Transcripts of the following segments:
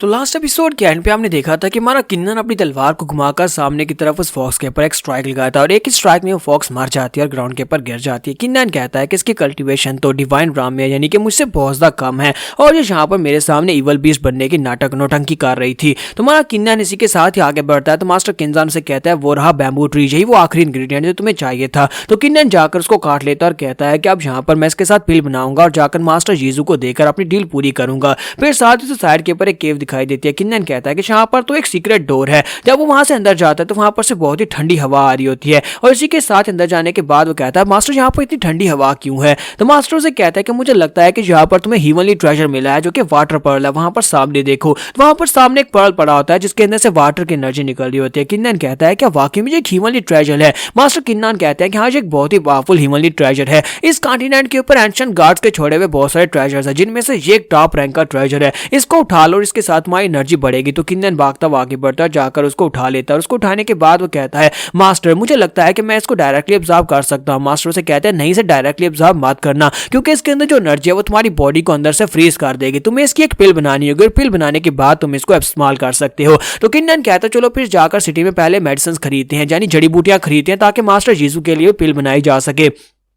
तो last episode के and पे हमने देखा था कि हमारा किन्नन अपनी तलवार को घुमाकर सामने की तरफ उस फॉक्स के ऊपर एक स्ट्राइक लगाया था और एक ही स्ट्राइक में वो फॉक्स मर जाती है और ग्राउंड के ऊपर गिर जाती है। किन्नन कहता है कि इसकी कल्टीवेशन तो डिवाइन राम में है, यानी कि मुझसे बहुत ज्यादा कम है और ये यहाँ पर मेरे सामने इवल बीस्ट बनने की नाटक नौटंकी कर रही थी। तो हमारा किन्नन इसी के साथ ही आगे बढ़ता है। तो मास्टर किन्जान से कहता है वो रहा बैम्बू ट्री, यही वो आखिरी इंग्रेडिएंट जो तुम्हें चाहिए था। तो किन्नन जाकर उसको काट लेता है और कहता है कि अब यहाँ पर मैं इसके साथ पिल बनाऊंगा और जाकर मास्टर जीजू को देकर अपनी डील पूरी करूंगा। फिर साथ ही साइड के ऊपर एक केव दिखाई देती है। किन्नन कहता है कि यहाँ पर तो एक सीक्रेट डोर है। जब वो वहां से अंदर जाता है तो वहां पर से बहुत ही ठंडी हवा आ रही होती है और इसी के साथ अंदर जाने के बाद वो कहता है मास्टर यहाँ पर इतनी ठंडी हवा क्यों है। तो मास्टर से कहता है कि मुझे लगता है कि यहाँ पर तुम्हें हीवनली ट्रेजर मिला है जो कि वाटर पर्ल है। वहां पर सामने देखो, वहां पर सामने एक पर्ल पड़ा होता है जिसके अंदर से वाटर की एनर्जी निकल रही होती है। किन्नन कहता है क्या वाकई में एक हीवनली ट्रेजर है। मास्टर किन्नन कहते हैं कि हाँ ये एक बहुत ही पावरफुल हीवनली ट्रेजर है। इस कॉन्टिनेंट के ऊपर एंशिएंट गार्ड्स के छोड़े हुए बहुत सारे ट्रेजर्स हैं जिनमें से ये एक टॉप रैंक का ट्रेजर है। इसको उठा लो और इसके साथ तुम्हारी एनर्जी बढ़ेगी। तो किन्नन भागता आगे बढ़ता है, जाकर उसको उठा लेता है। उसको उठाने के बाद वो कहता है मास्टर मुझे लगता है कि मैं इसको डायरेक्टली अब्सॉर्ब कर सकता हूँ। मास्टर से कहते हैं नहीं, से डायरेक्टली अब्सॉर्ब मत करना क्योंकि इसके अंदर जो एनर्जी है वो तुम्हारी बॉडी को अंदर से फ्रीज कर देगी। तुम्हें इसकी एक पिल बनानी होगी और पिल बनाने के बाद तुम इसको इस्तेमाल कर सकते हो। तो किन्नन कहता है चलो फिर जाकर सिटी में पहले मेडिसिन खरीदते हैं, यानी जड़ी बूटियां खरीदते हैं ताकि मास्टर जीसू के लिए पिल बनाई जा सके।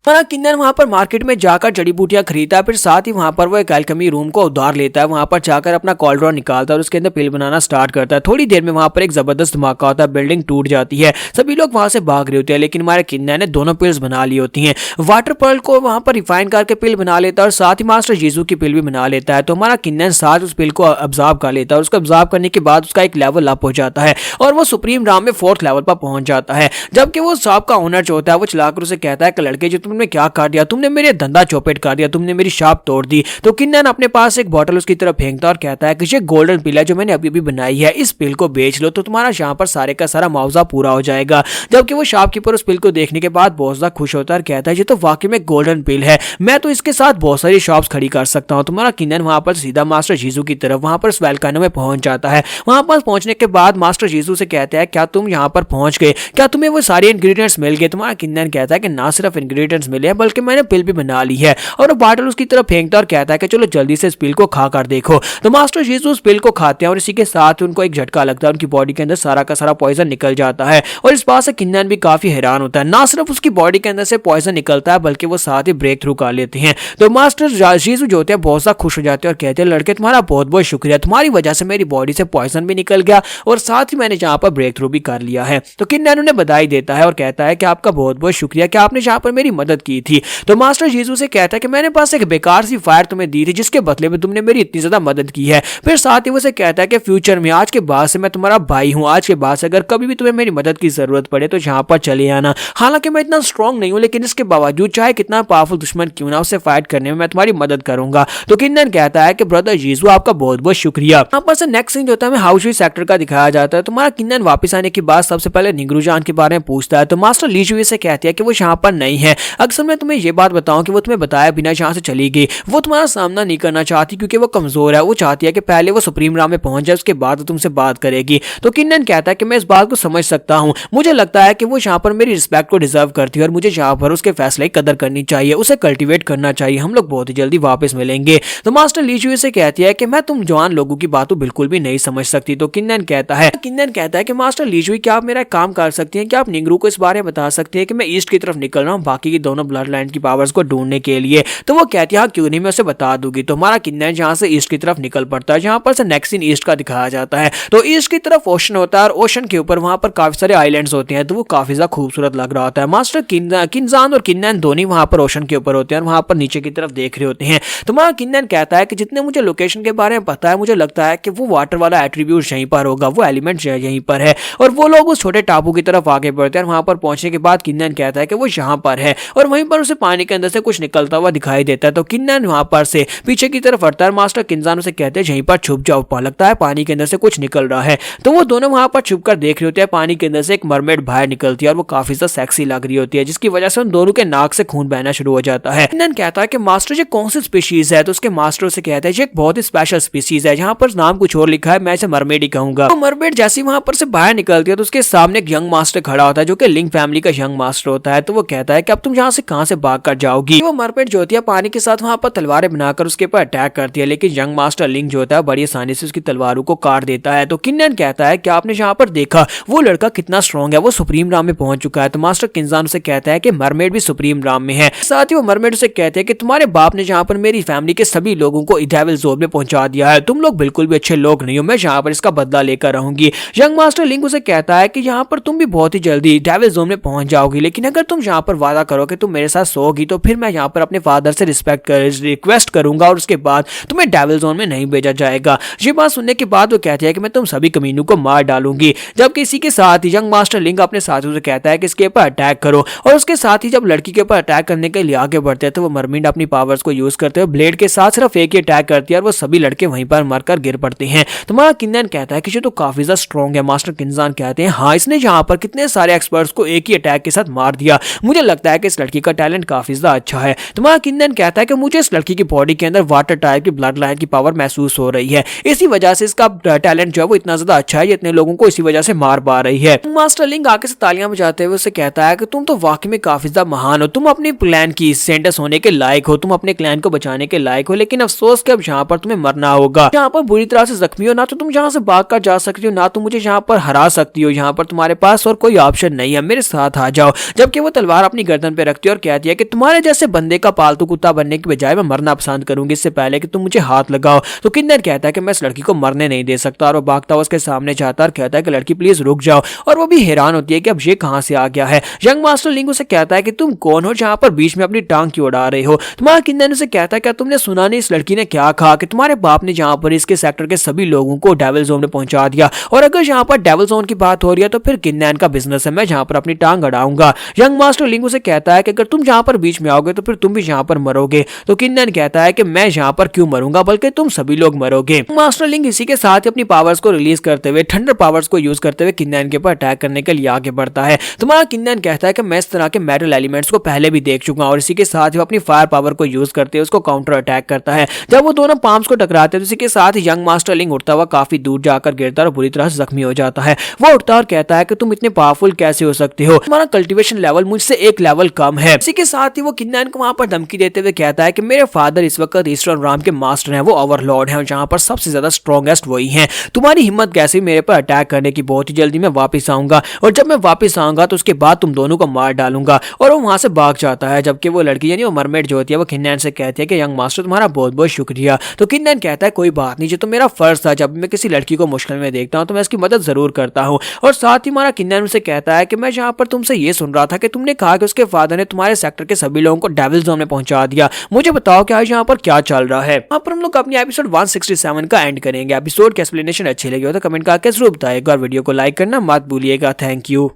किन्नन वहां पर मार्केट में जाकर जड़ी बूटियां खरीदता है। फिर साथ ही वहां पर वो एक एल्केमी रूम को उधार लेता है। वहां पर जाकर अपना कॉल्ड्रॉन निकालता है और उसके अंदर पिल बनाना स्टार्ट करता है। थोड़ी देर में वहां पर एक जबरदस्त धमाका होता है, बिल्डिंग टूट जाती है, सभी लोग वहां से भाग रहे होते हैं। लेकिन हमारे किन्नन ने दोनों पिल्स बना ली होती हैं। वाटर पर्ल को वहां पर रिफाइन करके पिल बना लेता है और साथ ही मास्टर जीसू की पिल भी बना लेता है। तो हमारा किन्नन साथ उस पिल को अब्सॉर्ब कर लेता है और उसको अब्सॉर्ब करने के बाद उसका एक लेवल अप हो जाता है और वो सुप्रीम राम में 4th लेवल पर पहुंच जाता है। जबकि वो शॉप का ओनर जो होता है वो चलाकर उसे कहता है कि लड़के जो तुमने क्या कर दिया, तुमने मेरे धंधा चौपट कर दिया, तुमने मेरी शॉप तोड़ दी। तो किन्नन अपने पास एक बोतल उसकी तरफ फेंकता और कहता है कि ये गोल्डन पिल है जो मैंने अभी अभी बनाई है, इस पिल को बेच लो तो तुम्हारा यहाँ पर सारे का सारा मुआवजा पूरा हो जाएगा। जबकि वो शॉपकीपर उस पिल को देखने के बाद बहुत ज्यादा खुश होता है और कहता है ये तो वाकई में गोल्डन पिल है, मैं तो इसके साथ बहुत सारी शॉप्स खड़ी कर सकता हूँ। तुम्हारा किन्नन वहां पर सीधा मास्टर जीसू की तरफ वहां पर वेलकानो में पहुंच जाता है। वहां पर पहुंचने के बाद मास्टर जीसू से कहता है क्या तुम यहाँ पर पहुंच गए, क्या तुम्हें वो सारे इंग्रेडिएंट्स मिल गए। तुम्हारा किन्नन कहता है कि ना सिर्फ इंग्रेडिएंट्स मिले हैं बल्कि मैंने पिल भी बना ली है और वो बॉटल उसकी तरफ फेंकता और कहता है कि चलो जल्दी से इस पिल को खा कर देखो। तो मास्टर जीसू उस पिल को खाते हैं और इसी के साथ उनको एक झटका लगता है, उनकी बॉडी के अंदर सारा का सारा पॉइजन निकल जाता है और इस बात से किन्नन भी काफी हैरान होता है। ना सिर्फ उसकी बॉडी के अंदर से पॉइजन निकलता है बल्कि वो साथ ही ब्रेक थ्रू कर लेते हैं। तो मास्टर जीसू जो होते हैं बहुत ज्यादा खुश हो जाते हैं और कहते हैं लड़के तुम्हारा बहुत बहुत शुक्रिया, तुम्हारी वजह से मेरी बॉडी से पॉइजन भी निकल गया और साथ ही मैंने यहाँ पर ब्रेक थ्रू भी कर लिया है। तो किन्नन उन्हें बधाई देता है और कहता है कि आपका बहुत बहुत शुक्रिया कि आपने यहाँ पर मेरी मदद की थी। तो मास्टर जीसू से कहता है कि मैंने पास एक बेकार सी फायर तुम्हें दी थी जिसके बदले में तुमने मेरी इतनी ज्यादा मदद की है। फिर साथ ही वो से कहता है कि फ्यूचर में आज के बाद से मैं तुम्हारा भाई हूँ, आज के बाद से अगर कभी भी तुम्हें मेरी मदद की जरूरत पड़े तो यहाँ पर चले आना। हालांकि मैं इतना स्ट्रांग नहीं हूँ लेकिन इसके बावजूद चाहे कितना पावरफुल दुश्मन क्यों ना उससे फाइट करने में मैं तुम्हारी मदद करूंगा। तो किन्नन कहता है कि ब्रदर जीसू आपका बहुत बहुत शुक्रिया। यहाँ पर से नेक्स्ट सीन जो होता है हाउशी सेक्टर का दिखाया जाता है। तुम्हारा किन्नन वापस आने के बाद सबसे पहले निगरूजान के बारे में पूछता है। तो मास्टर लीजुए से कहती है कि वो यहाँ पर नहीं है। अक्सर मैं तुम्हें ये बात बताऊं कि वो तुम्हें बताया बिना यहाँ से चली गई, वो तुम्हारा सामना नहीं करना चाहती क्योंकि वो कमजोर है। वो चाहती है कि पहले वो सुप्रीम राम में पहुंच जाए उसके बाद तुमसे बात करेगी। तो किन्नन कहता है कि मैं इस बात को समझ सकता हूं, मुझे लगता है कि वो यहाँ पर मेरी रिस्पेक्ट को डिजर्व करती है और मुझे यहाँ पर उसके फैसले की कदर करनी चाहिए, उसे कल्टीवेट करना चाहिए। हम लोग बहुत ही जल्दी वापस मिलेंगे। तो मास्टर लीजुए से कहती है कि मैं तुम जवान लोगों की बातों बिल्कुल भी नहीं समझ सकती। तो किन्नन कहता है कि मास्टर लीजुए क्या आप मेरा काम कर सकती हैं, क्या आप निंगरू को इस बारे में बता सकते हैं कि मैं ईस्ट की तरफ निकल रहा हूँ बाकी की दोनों ब्लड लाइन की पावर्स को ढूंढने के लिए। तो वो कहती है क्यों नहीं, मैं उसे बता दूंगी। तो हमारा किन्नन जहां से ईस्ट की तरफ निकल पड़ता है, जहां पर से नेक्स्ट सीन ईस्ट का दिखाया जाता है। तो ईस्ट की तरफ ओशन होता है और ओशन के ऊपर वहां पर काफी सारे आइलैंड्स होते हैं, तो वो काफी ज्यादा खूबसूरत लग रहा होता है। मास्टर किन्जान और किन्नन दोनों वहां पर ओशन के ऊपर होते हैं और वहां पर नीचे की तरफ देख रहे होते हैं। तो हमारा किन्नन कहता है कि जितने मुझे लोकेशन के बारे में पता है मुझे लगता है कि वो वाटर वाला एट्रीब्यूट यहीं पर होगा, वो एलिमेंट यहीं पर है और वो लोग उस छोटे टापू की तरफ आगे बढ़ते हैं। वहां पर पहुंचने के बाद किन्नन कहता है कि वो यहाँ पर है और वहीं पर उसे पानी के अंदर से कुछ निकलता हुआ दिखाई देता है। तो किन्नन वहां पर से पीछे की तरफ हटता है। मास्टर किन्जान से कहते हैं यहीं पर छुप जाओ, लगता है पानी के अंदर से कुछ निकल रहा है। तो वो दोनों वहां पर छुप कर देख रहे होते हैं। पानी के अंदर से एक मरमेड बाहर निकलती है और वो काफी ज्यादा सेक्सी लग रही होती है जिसकी वजह से उन दोनों के नाक से खून बहना शुरू हो जाता है। किन्नन कहता है कि मास्टर ये कौन सी स्पीशीज है। तो उसके मास्टर से कहता है ये एक बहुत ही स्पेशल स्पीशीज है, जहां पर नाम कुछ और लिखा है, मैं इसे मरमेड ही कहूंगा। तो मरमेड जैसी वहां पर से बाहर निकलती है तो उसके सामने एक यंग मास्टर खड़ा होता है जो कि लिंक फैमिली का यंग मास्टर होता है। तो वो कहता है कि अब तुम यहाँ से कहाँ से भाग कर जाओगी। वो मरमेड जो होती है पानी के साथ वहाँ पर तलवारें बनाकर उसके ऊपर अटैक करती है, लेकिन यंग मास्टर लिंक जो होता है बड़ी आसानी से उसकी तलवारों को काट देता है। तो किन्नन कहता है कि आपने यहाँ पर देखा वो लड़का कितना स्ट्रॉन्ग है, वो सुप्रीम राम में पहुंच चुका है। तो मास्टर किन्जान उसे कहता है कि मरमेड भी सुप्रीम राम में है। साथ ही वो मरमेड उसे कहते हैं कि तुम्हारे बाप ने यहाँ पर मेरी फैमिली के सभी लोगों को डेविल जोन में पहुंचा दिया है, तुम लोग बिल्कुल भी अच्छे लोग नहीं हो, मैं यहाँ पर इसका बदला लेकर रहूंगी। यंग मास्टर लिंक उसे कहता है कि यहाँ पर तुम भी बहुत ही जल्दी डेविल जोन में पहुंच जाओगी, लेकिन अगर तुम यहाँ पर वादा करो कि तुम मेरे साथ सोओगी तो फिर मैं यहाँ पर अपने फादर से रिक्वेस्ट करूंगा और उसके बाद तुम्हें डेविल जोन में नहीं भेजा जाएगा। ये बात सुनने के बाद वो कहती है कि मैं तुम सभी कमीनों को मार डालूंगी। जबकि इसी के साथ यंग मास्टर लिंक अपने साथियों से कहता है कि इसके ऊपर अटैक करो, और उसके साथ ही जब लड़की के ऊपर अटैक करने के लिए आगे बढ़ते हैं तो वो मरमेड अपनी पावर्स को यूज करते हुए ब्लेड के साथ सिर्फ एक ही अटैक करती है और वो सभी लड़के वहीं पर मरकर गिर पड़ते हैं। तो हमारा किन्नन कहता है कि ये तो काफी ज्यादा स्ट्रॉन्ग है। मास्टर किन्जान कहते हैं हाँ, इसने यहाँ पर कितने सारे एक्सपर्ट्स को एक ही अटैक के साथ मार दिया, मुझे लगता है कि इस लड़की का टैलेंट काफी ज्यादा अच्छा है। तो हमारा किन्नन कहता है कि मुझे इस लड़की की बॉडी के अंदर वाटर टाइप की ब्लड लाइन की पावर महसूस हो रही है, इसी वजह से इसका टैलेंट जो है वो इतना ज्यादा अच्छा है, इतने लोगों को इसी वजह से मार पा रही है। मास्टर लिंक आके से तालियां बजाते हुए उसे कहता है कि तुम तो वाकई में काफी ज्यादा महान हो, तुम अपने प्लान की सेंटस होने के लायक हो, तुम अपने क्लैन को बचाने के लायक हो, लेकिन अफसोस कि अब यहाँ पर तुम्हें मरना होगा। यहाँ पर बुरी तरह से जख्मी हो, ना तो तुम यहाँ से भाग कर जा सकती हो, ना तुम मुझे यहाँ पर हरा सकती हो, यहाँ पर तुम्हारे पास और कोई ऑप्शन नहीं है, मेरे साथ आ जाओ। जबकि वो तलवार अपनी गर्दन पे रखती है और कहती है कि तुम्हारे जैसे बंदे का पालतू कुत्ता बनने की बजाय मैं मरना पसंद करूंगी इससे पहले कि तुम मुझे हाथ लगाओ। तो किन्नर कहता है कि मैं इस लड़की को मरने नहीं दे सकता, और वो भागता हुआ उसके सामने जाता और कहता है कि लड़की प्लीज रुक जाओ, और वो भी हैरान होती है कि अब ये कहां से आ गया है। यंग मास्टर लिंक उसे कहता है कि तुम कौन हो जहां पर बीच में अपनी टांग क्यों उड़ा रहे हो। तुम्हारा किन्नर उसे कहता है क्या तुमने सुना नहीं इस लड़की ने क्या कहा कि तुम्हारे बाप ने जहां पर इसके सेक्टर के सभी लोगों को डेविल जोन में पहुंचा दिया, और अगर यहाँ पर डेविल जोन की बात हो रही है तो फिर किन्नन का बिजनेस है, मैं जहां पर अपनी टांग अड़ाऊंगा। यंग मास्टर लिंक उसे कहता है कि अगर तुम जहां पर बीच में आओगे तो फिर तुम भी यहाँ पर मरोगे। तो किन्नन कहता है कि मैं यहाँ पर क्यों मरूंगा, बल्कि तुम सभी लोग मरोगे। मास्टर लिंक इसी के साथ ही अपनी पावर्स को रिलीज करते हुए थंडर पावर्स को यूज करते हुए किन्नन के ऊपर अटैक करने के लिए आगे बढ़ता है। तुम्हारा किन्नन कहता है कि मैं इस तरह के मेटल एलिमेंट्स को पहले भी देख चुका हूं, और इसी के साथ ही अपनी फायर पावर को यूज करते हुए उसको काउंटर अटैक करता है। जब वो दोनों पाम्स को टकराते हैं तो इसी के साथ ही यंग मास्टर लिंक उठता हुआ काफी दूर जाकर गिरता है और बुरी तरह से जख्मी हो जाता है। वो उठता है और कहता है कि तुम इतने पावरफुल कैसे हो सकते हो, तुम्हारा कल्टीवेशन लेवल मुझसे एक लेवल कम है। इसी के साथ ही वो किन्नन को वहां पर धमकी देते हुए कहता है कि मेरे फादर इस वक्त ईस्टर्न राम के मास्टर हैं, वो ओवरलॉर्ड हैं, जहां पर सबसे ज्यादा स्ट्रॉन्गेस्ट वही हैं। तुम्हारी हिम्मत कैसे मेरे पर अटैक करने की, बहुत ही जल्दी मैं वापस आऊंगा, और जब मैं वापस आऊंगा तो उसके बाद तुम दोनों को मार डालूंगा। और वो वहां से भाग जाता है। जबकि वो लड़की यानी वो मरमेड जो होती है वो किन्नन से कहती है कि यंग मास्टर तुम्हारा बहुत बहुत शुक्रिया। तो किन्नन कहता है कोई बात नहीं, जो तो मेरा फर्ज था, जब मैं किसी लड़की को मुश्किल में देखता हूं तो मैं इसकी मदद जरूर करता हूं। और साथ ही हमारा किन्नन उसे कहता है कि मैं जहां पर तुमसे ये सुन रहा था कि तुमने कहा कि उसके फादर ने तुम्हारे सेक्टर के सभी लोगों को डेविल जोन में पहुंचा दिया, मुझे बताओ कि आज यहाँ पर क्या चल रहा है। यहाँ पर हम लोग अपनी एपिसोड 167 का एंड करेंगे। एपिसोड की एक्सप्लेनेशन अच्छी लगी हो तो कमेंट करके जरूर बताइएगा, और वीडियो को लाइक करना मत भूलिएगा। Thank you.